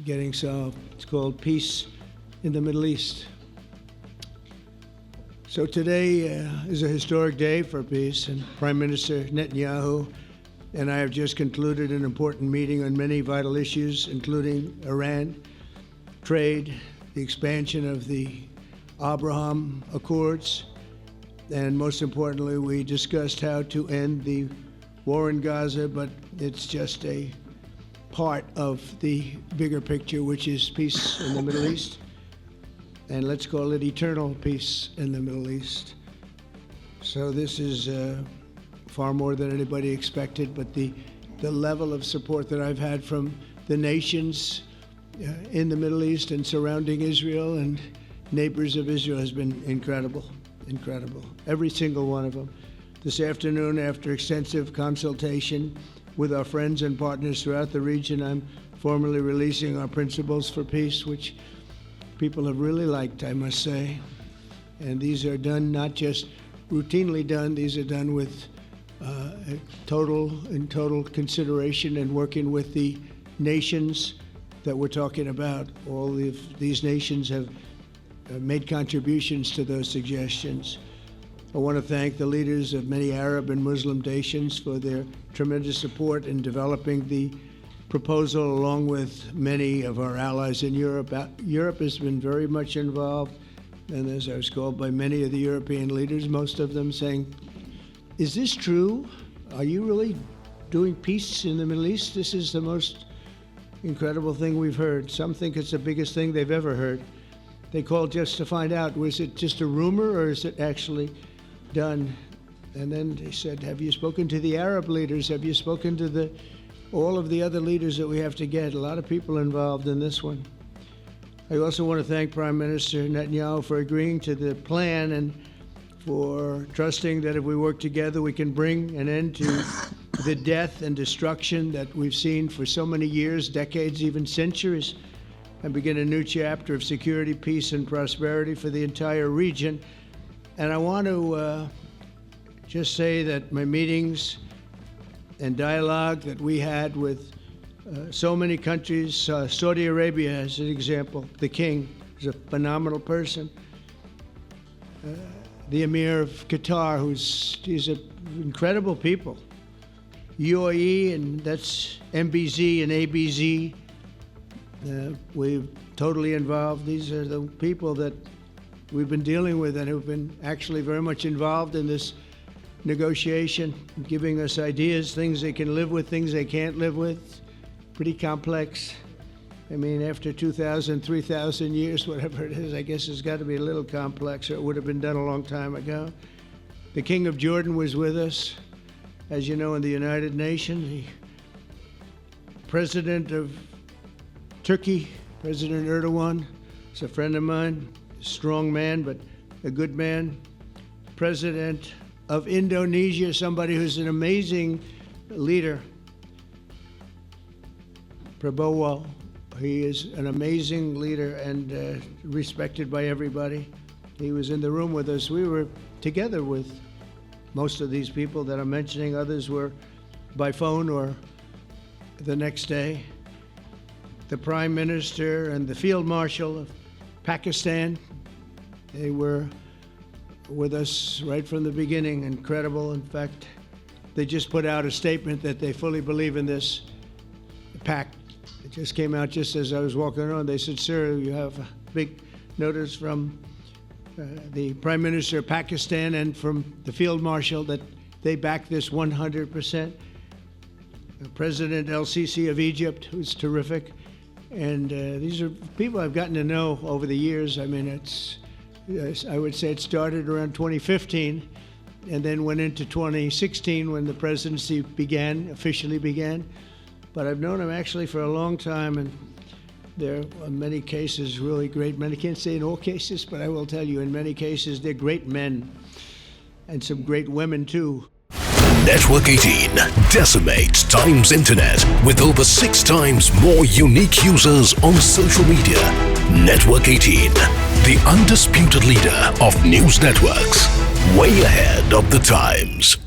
getting solved. It's called Peace in the Middle East. So today is a historic day for peace, and Prime Minister Netanyahu and I have just concluded an important meeting on many vital issues, including Iran, trade, the expansion of the Abraham Accords, and most importantly, we discussed how to end the war in Gaza, but it's just a part of the bigger picture, which is peace in the Middle East. And let's call it eternal peace in the Middle East. So this is far more than anybody expected, but the level of support that I've had from the nations in the Middle East and surrounding Israel and neighbors of Israel has been incredible, incredible. Every single one of them. This afternoon, after extensive consultation with our friends and partners throughout the region, I'm formally releasing our principles for peace, which people have really liked, I must say. And these are done not just routinely done, these are done with total consideration and working with the nations that we're talking about. All of these nations have made contributions to those suggestions. I want to thank the leaders of many Arab and Muslim nations for their tremendous support in developing the proposal, along with many of our allies in Europe. Europe has been very much involved, and as I was called by many of the European leaders, most of them saying, is this true? Are you really doing peace in the Middle East? This is the most incredible thing we've heard. Some think it's the biggest thing they've ever heard. They called just to find out, was it just a rumor or is it actually done? And then they said, have you spoken to the Arab leaders? Have you spoken to all of the other leaders that we have to get? A lot of people involved in this one. I also want to thank Prime Minister Netanyahu for agreeing to the plan and for trusting that if we work together, we can bring an end to the death and destruction that we've seen for so many years, decades, even centuries, and begin a new chapter of security, peace, and prosperity for the entire region. And I want to just say that my meetings and dialogue that we had with so many countries, Saudi Arabia as an example, the king is a phenomenal person. The Emir of Qatar, he's incredible people. UAE, and that's MBZ and ABZ. We're totally involved. These are the people that we've been dealing with and who've been actually very much involved in this negotiation, giving us ideas, things they can live with, things they can't live with. Pretty complex. I mean, after 2,000, 3,000 years, whatever it is, I guess it's got to be a little complex, or it would have been done a long time ago. The King of Jordan was with us, as you know, in the United Nations. The President of Turkey, President Erdogan, is a friend of mine, a strong man, but a good man. President of Indonesia, somebody who's an amazing leader, Prabowo. He is an amazing leader and respected by everybody. He was in the room with us. We were together with most of these people that I'm mentioning. Others were by phone or the next day. The Prime Minister and the Field Marshal of Pakistan, they were with us right from the beginning. Incredible. In fact, they just put out a statement that they fully believe in this pact. It just came out just as I was walking around. They said, sir, you have a big notice from the Prime Minister of Pakistan and from the Field Marshal that they back this 100%. President El-Sisi of Egypt, who's terrific. And these are people I've gotten to know over the years. I mean, I would say it started around 2015 and then went into 2016 when the presidency officially began. But I've known him actually for a long time, and they're in many cases really great men. I can't say in all cases, but I will tell you in many cases they're great men and some great women too. Network 18 decimates Times Internet with over 6 times more unique users on social media. Network 18, the undisputed leader of news networks, way ahead of the times.